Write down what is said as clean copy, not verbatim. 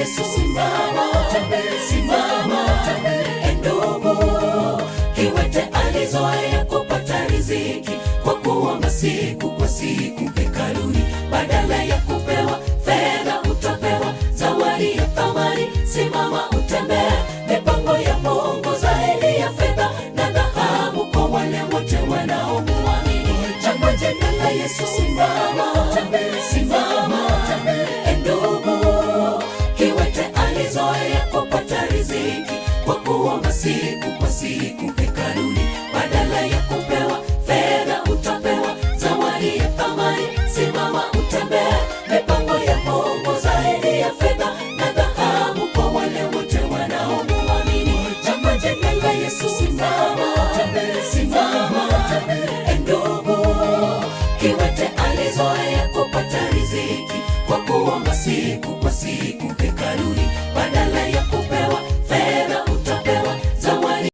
Yesu, simama, simama, ndugu. Kiwete alizoea kupata riziki kwa kuomba siku kwa siku hekaluni, badala ya kupewa fedha utapewa zawadi ya thamani. Simama utembee, mipango ya Mungu zaidi ya fedha na dhahabu kwa wale wote wanaomwamini. Kwa jina la Yesu, simama, simama, ndugu. Kiwete alizoea kupata riziki kwa kuomba siku kwa siku hekaluni, badala ya kupewa fedha utapewa zawadi ya thamani. Simama utembee, mipango ya Mungu zaidi ya fedha na dhahabu kwa wale wote wanaomwamini. Kwa jina la Yesu, simama, simama, ndugu. Kiwete alizoea kupata riziki kwa kuomba siku kwa siku